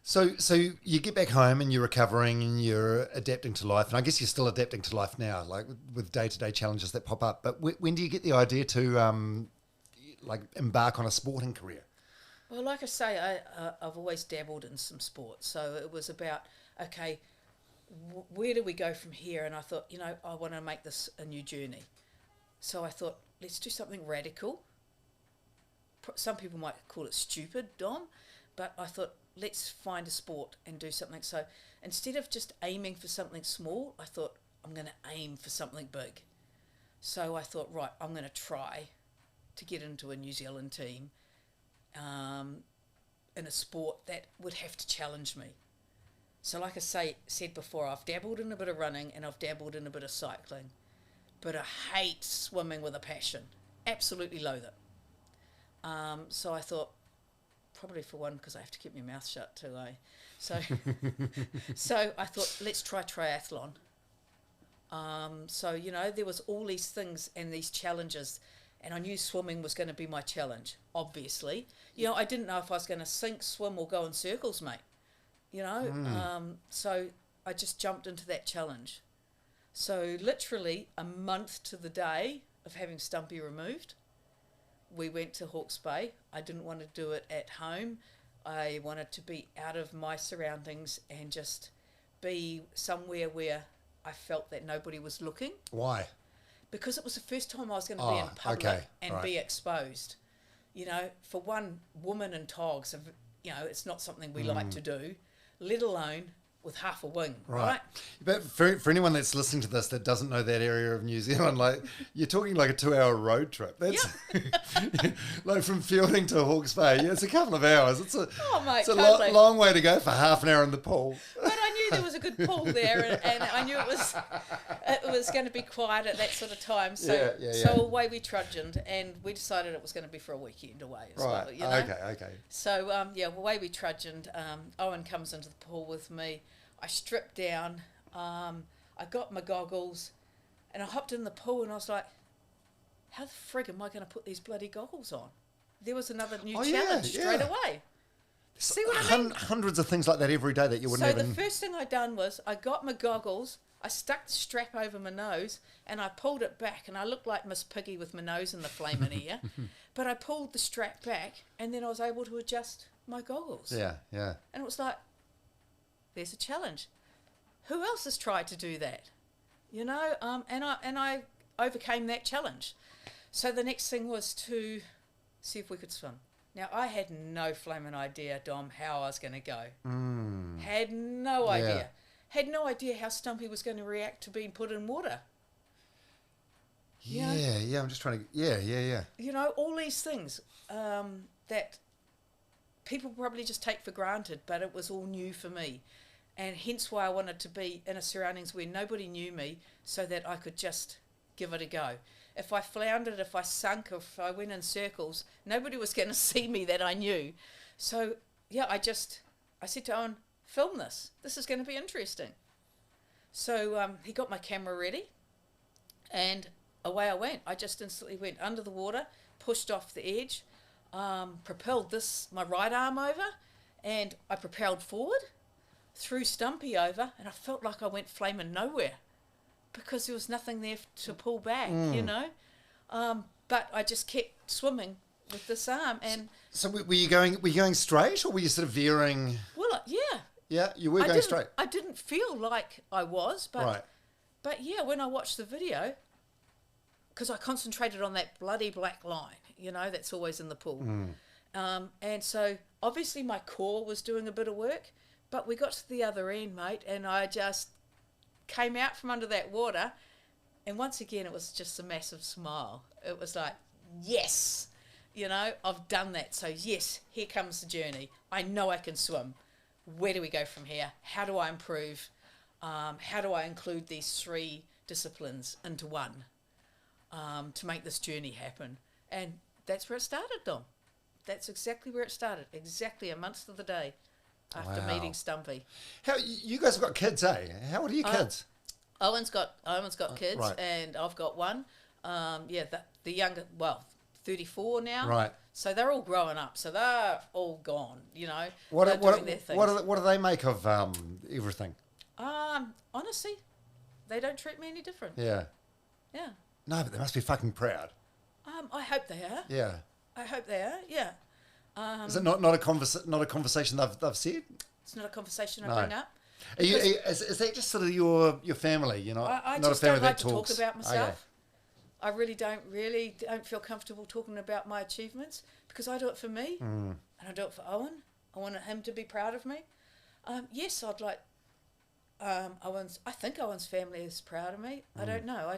So you get back home and you're recovering and you're adapting to life, and I guess you're still adapting to life now, like with day-to-day challenges that pop up. But when do you get the idea to like embark on a sporting career? Well, like I say, I've always dabbled in some sports, so it was about, okay, where do we go from here? And I thought, I want to make this a new journey. So I thought, let's do something radical. Some people might call it stupid, Dom, but I thought, let's find a sport and do something. So instead of just aiming for something small, I thought, I'm going to aim for something big. So I thought, right, I'm going to try to get into a New Zealand team in a sport that would have to challenge me. So like I said before, I've dabbled in a bit of running and I've dabbled in a bit of cycling, but I hate swimming with a passion. Absolutely loathe it. So I thought, probably for one, because I have to keep my mouth shut too, eh? So, so I thought, let's try triathlon. So, there was all these things and these challenges, and I knew swimming was going to be my challenge, obviously. I didn't know if I was going to sink, swim, or go in circles, mate. So I just jumped into that challenge. So literally a month to the day of having Stumpy removed, we went to Hawke's Bay. I didn't want to do it at home. I wanted to be out of my surroundings and just be somewhere where I felt that nobody was looking. Why? Because it was the first time I was going to be in public and be exposed. For one, woman and togs, it's not something we like to do, let alone with half a wing, right? But for anyone that's listening to this that doesn't know that area of New Zealand, like you're talking like a 2-hour road trip. That's like from Fielding to Hawke's Bay. Yeah, it's a couple of hours. It's a totally. long way to go for half an hour in the pool. But I knew there was a good pool there, and I knew it was going to be quiet at that sort of time. So so away we trudged, and we decided it was going to be for a weekend away as well. Okay. So away we trudged. Owen comes into the pool with me. I stripped down, I got my goggles, and I hopped in the pool, and I was like, how the frig am I going to put these bloody goggles on? There was another new challenge straight away. See what I mean? Hundreds of things like that every day that you wouldn't even... So the first thing I done was I got my goggles, I stuck the strap over my nose, and I pulled it back, and I looked like Miss Piggy with my nose in the flaming ear. But I pulled the strap back, and then I was able to adjust my goggles. Yeah. And it was like, there's a challenge. Who else has tried to do that? And I overcame that challenge. So the next thing was to see if we could swim. Now, I had no flaming idea, Dom, how I was going to go. Had no idea. Had no idea how Stumpy was going to react to being put in water. Yeah, I'm just trying to... Yeah. All these things that people probably just take for granted, but it was all new for me. And hence why I wanted to be in a surroundings where nobody knew me so that I could just give it a go. If I floundered, if I sunk, if I went in circles, nobody was going to see me that I knew. So, I said to Owen, film this. This is going to be interesting. So he got my camera ready and away I went. I just instantly went under the water, pushed off the edge, propelled my right arm over, and I propelled forward, threw Stumpy over, and I felt like I went flaming nowhere because there was nothing there to pull back, but I just kept swimming with this arm. And so were you going straight, or were you sort of veering? Well, Yeah, you were going straight. I didn't feel like I was, but when I watched the video, because I concentrated on that bloody black line, that's always in the pool. And so obviously my core was doing a bit of work, but we got to the other end, mate, and I just came out from under that water, and once again it was just a massive smile. It was like, yes, I've done that. So yes, here comes the journey. I know I can swim. Where do we go from here? How do I improve? How do I include these 3 disciplines into one to make this journey happen? And that's where it started, Dom. That's exactly where it started. Exactly a month to the day after meeting Stumpy. How you guys have got kids, eh? How old are your kids? Owen's got kids, and I've got one. The younger, 34 now. Right. So they're all growing up. So they're all gone, you know. What They're doing their things. what do they make of everything? Honestly, they don't treat me any different. Yeah. Yeah. No, but they must be fucking proud. I hope they are. Yeah. I hope they are. Yeah. Is it not a conversation they've said? It's not a conversation No. I bring up. Is that just sort of your family? You know, I not just a family don't like that to talks talk about myself. Okay. I really don't feel comfortable talking about my achievements because I do it for me and I do it for Owen. I want him to be proud of me. Yes, I'd like Owen's. I think Owen's family is proud of me. I don't know.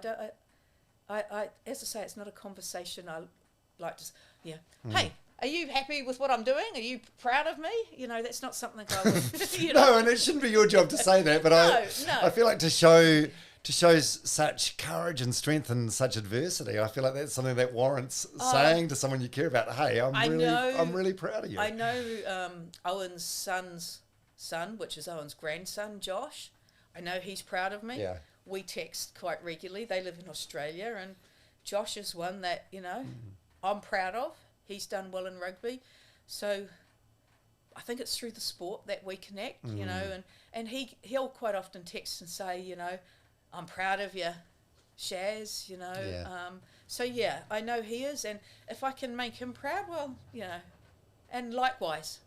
I as I say, it's not a conversation I like to. Yeah. Hey, are you happy with what I'm doing? Are you proud of me? You know, that's not something I would. You know. No, and it shouldn't be your job to say that, but I feel like to show such courage and strength in such adversity, I feel like that's something that warrants saying to someone you care about, hey, I'm really proud of you. I know Owen's son's son, which is Owen's grandson, Josh. I know he's proud of me. Yeah. We text quite regularly. They live in Australia, and Josh is one that, you know, I'm proud of. He's done well in rugby. So I think it's through the sport that we connect, you know, and he'll quite often text and say, you know, I'm proud of you, Shaz, you know. Yeah. So, yeah, I know he is. And if I can make him proud, well, you know, and likewise.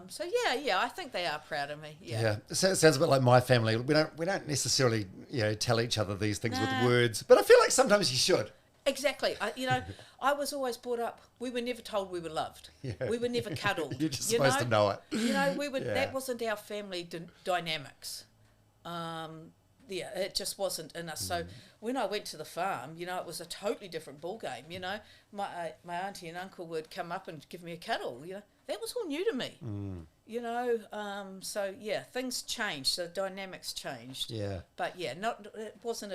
So, yeah, I think they are proud of me. Yeah. It sounds a bit like my family. We don't necessarily, you know, tell each other these things with words, but I feel like sometimes you should. Exactly. I was always brought up, we were never told we were loved. Yeah. We were never cuddled. You're just supposed to know it. You know, that wasn't our family dynamics. Yeah, it just wasn't in us. So when I went to the farm, you know, it was a totally different ball game. You know, my auntie and uncle would come up and give me a cuddle. You know, that was all new to me. You know, so yeah, things changed. The dynamics changed. Yeah. But yeah, it wasn't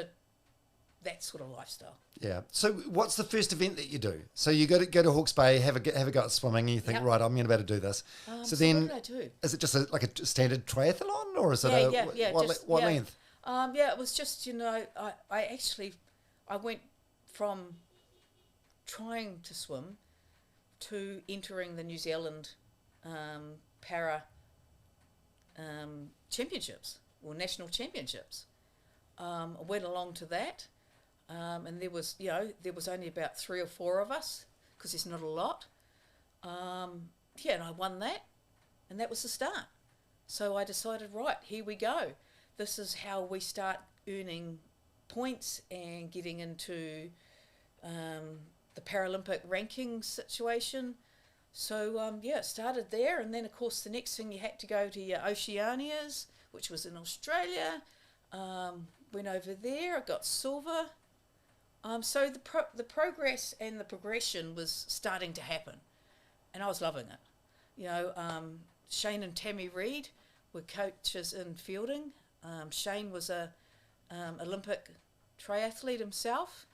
that sort of lifestyle. Yeah. So what's the first event that you do? So you go to Hawke's Bay, have a go at swimming, and you think, right, I'm going to be able to do this. So then, what did I do? Is it just like a standard triathlon, or is it what length? Yeah, it was just, you know, I went from trying to swim to entering the New Zealand para championships or national championships. I went along to that, and there was only about 3 or 4 of us because there's not a lot. And I won that, and that was the start. So I decided, right, here we go. This is how we start earning points and getting into the Paralympic ranking situation. So, it started there. And then, of course, the next thing you had to go to your Oceanias, which was in Australia. Went over there. I got silver. So the progress and the progression was starting to happen. And I was loving it. You know, Shane and Tammy Reid were coaches in fielding. Shane was a Olympic triathlete himself.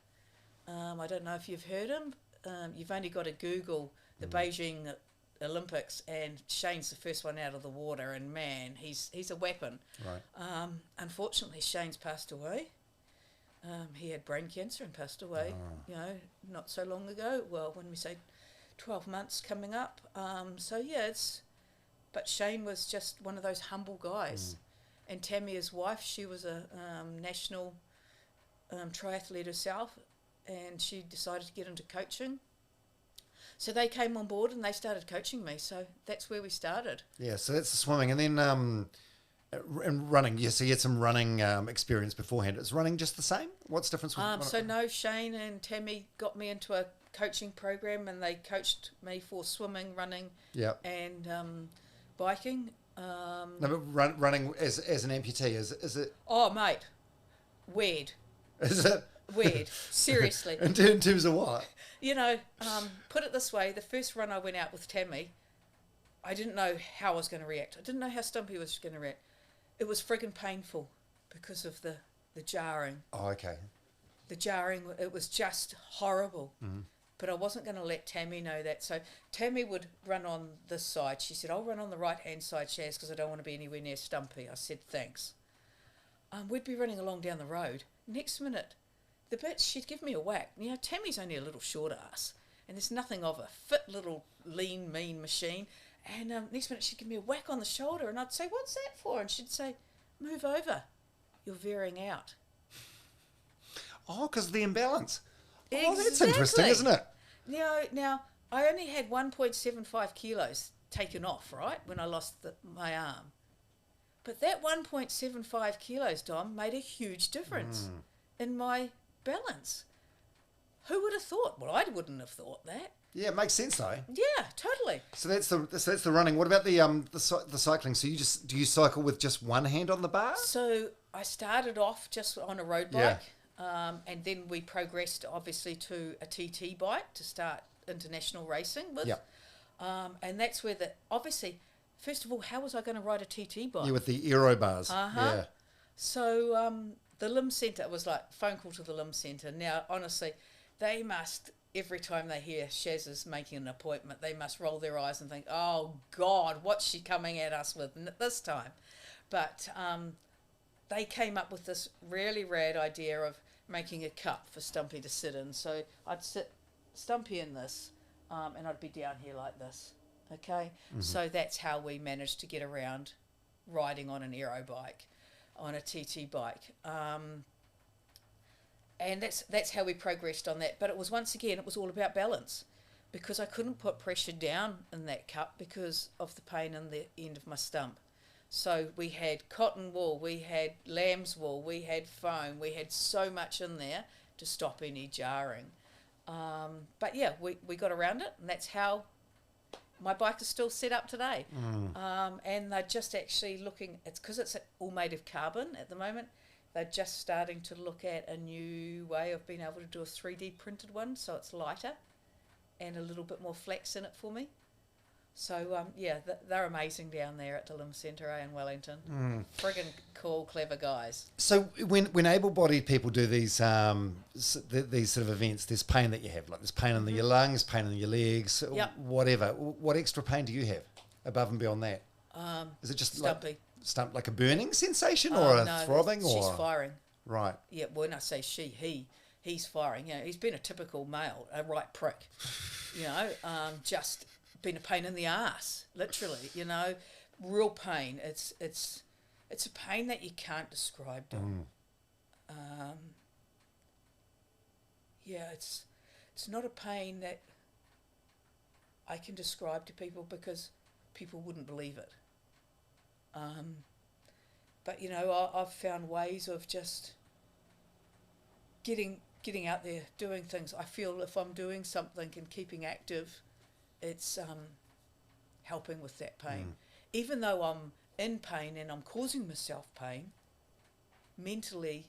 I don't know if you've heard him. You've only got to Google the Beijing Olympics, and Shane's the first one out of the water. And man, he's a weapon. Right. Unfortunately, Shane's passed away. He had brain cancer and passed away. You know, not so long ago. Well, when we say 12 months coming up. But Shane was just one of those humble guys. And Tammy, his wife, she was a national triathlete herself, and she decided to get into coaching. So they came on board and they started coaching me. So that's where we started. Yeah, so that's the swimming. And then and running. Yeah, so you had some running experience beforehand. Is running just the same? What's the difference? No, Shane and Tammy got me into a coaching program, and they coached me for swimming, running, and biking. No, but running as an amputee, is it? Oh, mate, weird. Is it? Weird, seriously. In terms of what? You know, put it this way, the first run I went out with Tammy, I didn't know how I was going to react. I didn't know how Stumpy was going to react. It was friggin' painful because of the jarring. Oh, okay. The jarring, it was just horrible. But I wasn't going to let Tammy know that. So Tammy would run on this side. She said, I'll run on the right-hand side, Shaz, because I don't want to be anywhere near Stumpy. I said, thanks. We'd be running along down the road. Next minute, the bitch, she'd give me a whack. You know, Tammy's only a little short ass. and there's nothing of a fit little lean, mean machine. And next minute she'd give me a whack on the shoulder, and I'd say, "What's that for?" And she'd say, "Move over, you're veering out." Oh, because of the imbalance. Exactly. Oh, that's interesting, isn't it? Now I only had 1.75 kilos taken off, right, when I lost my arm. But that 1.75 kilos, Dom, made a huge difference in my balance. Who would have thought? Well, I wouldn't have thought that. Yeah, it makes sense though. Yeah, totally. So that's the running. What about the cycling? So do you cycle with just one hand on the bar? So I started off just on a road bike, and then we progressed obviously to a TT bike to start international racing with. Yeah. And that's where obviously, first of all, how was I going to ride a TT bike? Yeah, with the aero bars. Yeah. So the limb centre, it was like phone call to the limb centre. Now, honestly, they must, every time they hear Shaz is making an appointment, they must roll their eyes and think, "Oh God, what's she coming at us with this time?" But they came up with this really rad idea of making a cup for Stumpy to sit in. So I'd sit Stumpy in this, and I'd be down here like this. Okay, so that's how we managed to get around riding on an aero bike, on a TT bike, and that's how we progressed on that. But it was, once again, it was all about balance, because I couldn't put pressure down in that cup because of the pain in the end of my stump. So we had cotton wool, we had lamb's wool, we had foam, we had so much in there to stop any jarring. But yeah, we got around it, and that's how my bike is still set up today. And they're just actually looking, it's because it's all made of carbon at the moment, they're just starting to look at a new way of being able to do a 3D printed one, so it's lighter and a little bit more flex in it for me. So, yeah, they're amazing down there at the Limb Centre in Wellington. Friggin' cool, clever guys. So when able-bodied people do these sort of events, there's pain that you have, like there's pain in your lungs, pain in your legs, whatever. What extra pain do you have above and beyond that? Is it just Stumpy. like a burning sensation or a throbbing? She's firing. Right. Yeah, when I say he's firing. You know, he's been a typical male, a right prick. You know, just been a pain in the ass, literally. You know, real pain. It's a pain that you can't describe, Dom. Yeah, it's not a pain that I can describe to people because people wouldn't believe it. But you know, I've found ways of just getting out there, doing things. I feel if I'm doing something and keeping active, it's helping with that pain. Even though I'm in pain and I'm causing myself pain, mentally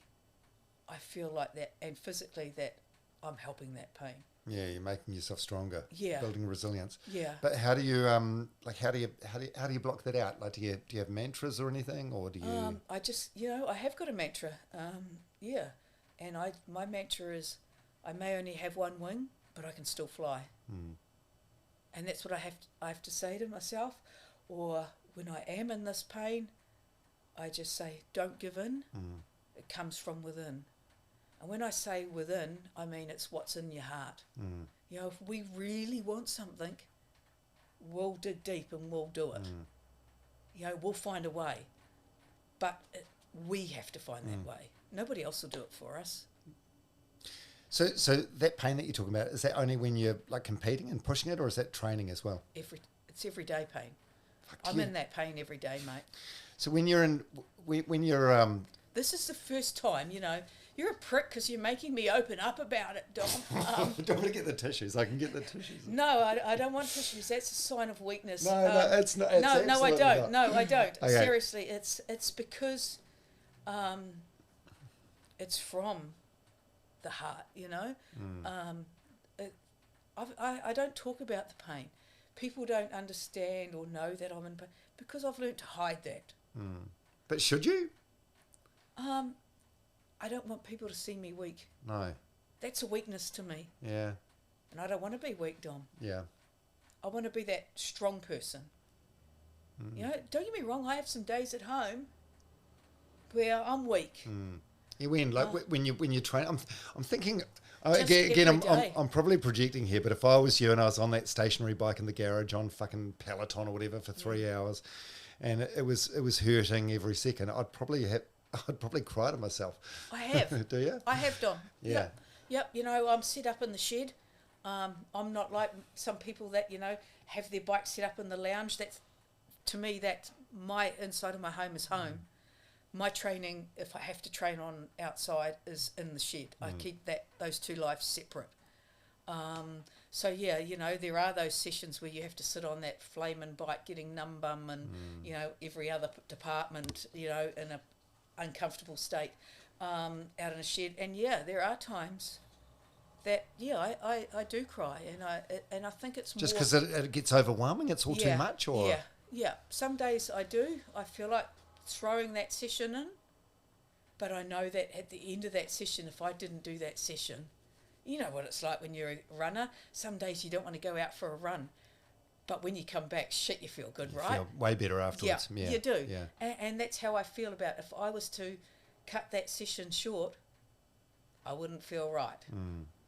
I feel like that, and physically that I'm helping that pain. Yeah, you're making yourself stronger. Yeah. Building resilience. Yeah. But how do you how do you block that out? Like, do you have mantras or anything, or do you? I just, you know, I have got a mantra. Yeah, and my mantra is, I may only have one wing, but I can still fly. And that's what I have to say to myself. Or when I am in this pain, I just say, don't give in. It comes from within. And when I say within, I mean it's what's in your heart. You know, if we really want something, we'll dig deep and we'll do it. You know, we'll find a way. But we have to find that way. Nobody else will do it for us. So that pain that you're talking about, is that only when you're like competing and pushing it, or is that training as well? It's everyday pain. I'm you. in that pain every day, mate. So when you're this is the first time, you know, you're a prick because you're making me open up about it, Dom. don't want to get the tissues. I can get the tissues. No, I don't want tissues. That's a sign of weakness. No, it's not. It's no, I don't. Not. No, I don't. Okay. Seriously, it's because it's from the heart, you know. I don't talk about the pain. People don't understand or know that I'm in pain because I've learnt to hide that. But should you? I don't want people to see me weak. No. That's a weakness to me. Yeah. And I don't want to be weak, Dom. Yeah. I want to be that strong person. You know, don't get me wrong, I have some days at home where I'm weak. when when you train, I'm thinking. Just Again, every day. I'm probably projecting here, but if I was you and I was on that stationary bike in the garage on fucking Peloton or whatever for 3 hours, and it was hurting every second, I'd probably cry to myself. I have. Do you? I have done. Yeah. Yep. I'm set up in the shed. I'm not like some people that have their bike set up in the lounge. That's, to me, that's my inside of my home is home. My training, if I have to train on outside, is in the shed. I keep those two lives separate. So there are those sessions where you have to sit on that flaming bike, getting numb bum, and every other department, in a uncomfortable state, out in a shed. And there are times that I do cry, and I think it's Just more because it gets overwhelming. It's all too much, or yeah. Some days I do. I feel like throwing that session in, but I know that at the end of that session, if I didn't do that session, you know what it's like when you're a runner. Some days you don't want to go out for a run, but when you come back, shit, you feel good, right? feel way better afterwards. Yeah, you do. Yeah. And that's how I feel about it. If I was to cut that session short, I wouldn't feel right.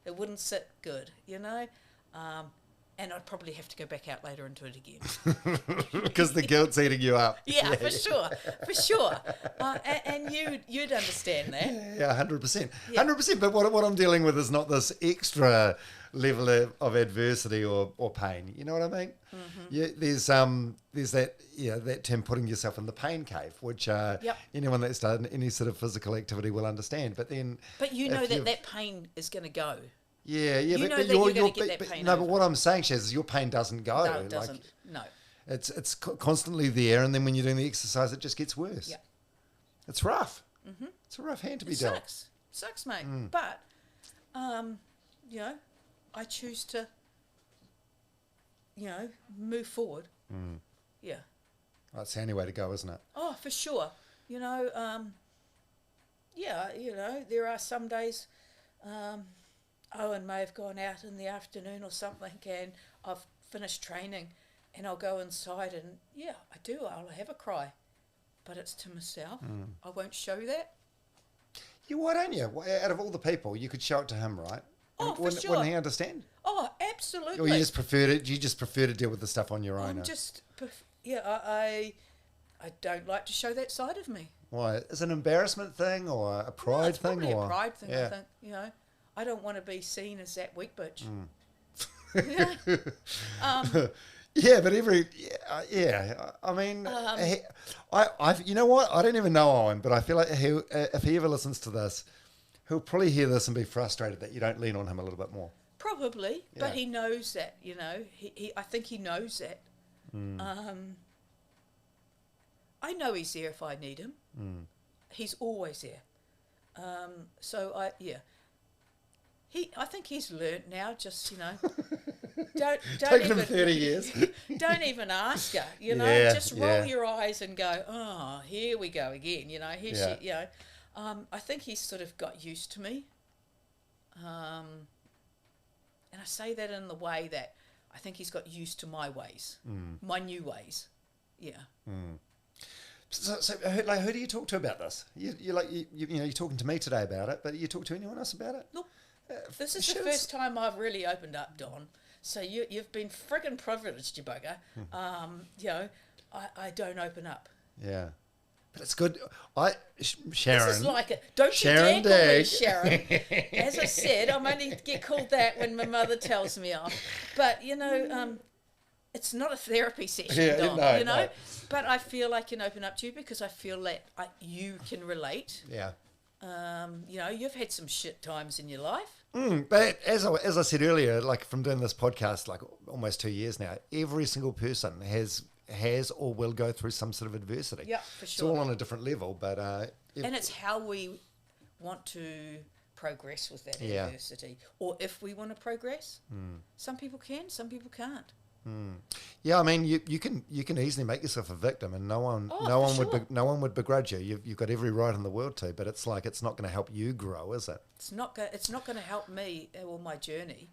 It wouldn't sit good, and I'd probably have to go back out later and do it again. Because the guilt's eating you up. Yeah, for sure. And you'd understand that. Yeah, 100%. 100%. But what I'm dealing with is not this extra level of adversity or pain. You know what I mean? Yeah, there's that term, putting yourself in the pain cave, which anyone that's done any sort of physical activity will understand. But you know that pain is going to go. Yeah, but but you're going to get that pain. No, but what I'm saying, Shaz, is your pain doesn't go. No, it doesn't. No. It's constantly there, and then when you're doing the exercise, it just gets worse. Yeah. It's rough. It's a rough hand to be dealt. Sucks, mate. But, I choose to, move forward. Yeah. That's the only way to go, isn't it? Oh, for sure. There are some days. Owen may have gone out in the afternoon or something, and I've finished training, and I'll go inside, and I'll have a cry, but it's to myself. I won't show that. Why don't you? Out of all the people, you could show it to him, right? Oh, for sure. Wouldn't he understand? Oh, absolutely. Or you just prefer to deal with the stuff on your own? I don't like to show that side of me. Why? Is it an embarrassment thing or a pride thing? Probably a pride thing, I think. I don't want to be seen as that weak bitch. But I mean, you know what? I don't even know Owen, but I feel like if he ever listens to this, he'll probably hear this and be frustrated that you don't lean on him a little bit more. Probably, but he knows that. I think he knows that. I know he's there if I need him. He's always there. I think he's learnt now. Just don't taking even, him 30 years. Don't even ask her. Just roll your eyes and go, oh, here we go again. I think he's sort of got used to me. And I say that in the way that I think he's got used to my ways, my new ways. Yeah. So who do you talk to about this? You're talking to me today about it, but you talk to anyone else about it? Look, this is the first time I've really opened up, Don. So you've been friggin' privileged, you bugger. I don't open up. Yeah. But it's good. Sharon. This is like it. Don't Sharon you dare call me Dagg. Sharon. As I said, I'm only get called that when my mother tells me off. But it's not a therapy session, Don. No. But I feel I can open up to you because I feel that you can relate. Yeah. You've had some shit times in your life. But as I said earlier, like from doing this podcast, like almost 2 years now, every single person has or will go through some sort of adversity. Yeah, for sure. It's all on a different level, but and it's how we want to progress with that adversity, or if we want to progress. Some people can, some people can't. Yeah, I mean, you can easily make yourself a victim, and no one would begrudge you. You've got every right in the world to, but it's like it's not going to help you grow, is it? It's not going to help me or my journey.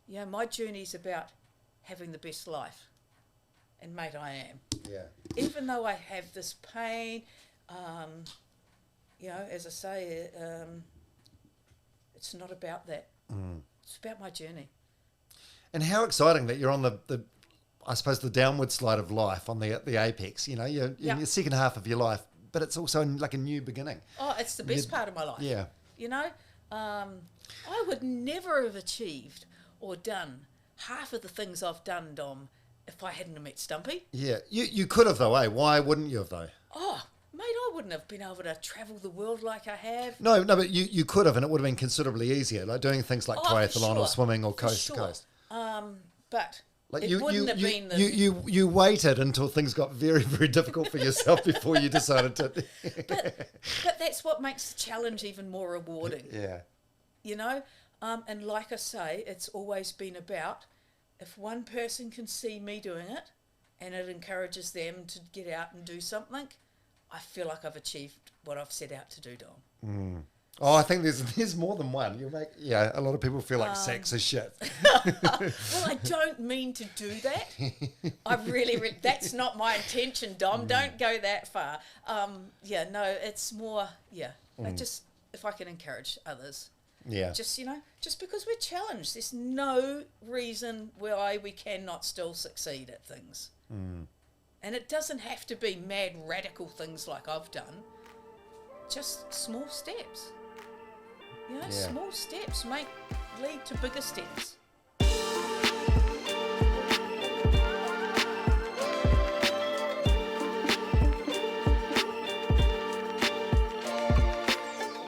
My journey is about having the best life, and mate, I am. Yeah. Even though I have this pain, you know, as I say, it's not about that. It's about my journey. And how exciting that you're on the I suppose, the downward slide of life on the apex. You know, you're in the second half of your life, but it's also like a new beginning. Oh, it's the best part of my life. Yeah. You know, I would never have achieved or done half of the things I've done, Dom, if I hadn't have met Stumpy. Yeah, you could have though, eh? Why wouldn't you have though? Oh, mate, I wouldn't have been able to travel the world like I have. No, but you could have, and it would have been considerably easier, like doing things like triathlon or swimming or coast to coast. But like it wouldn't have been the... You waited until things got very, very difficult for yourself before you decided to... but that's what makes the challenge even more rewarding. Yeah. You know? And like I say, it's always been about, if one person can see me doing it and it encourages them to get out and do something, I feel like I've achieved what I've set out to do, Dom. Oh, I think there's more than one. A lot of people feel like sex is shit. Well, I don't mean to do that. I really, that's not my intention, Dom. Don't go that far. It's more, I just, if I can encourage others. Yeah. Just because we're challenged, there's no reason why we cannot still succeed at things. And it doesn't have to be mad radical things like I've done. Just small steps. You know, small steps lead to bigger steps.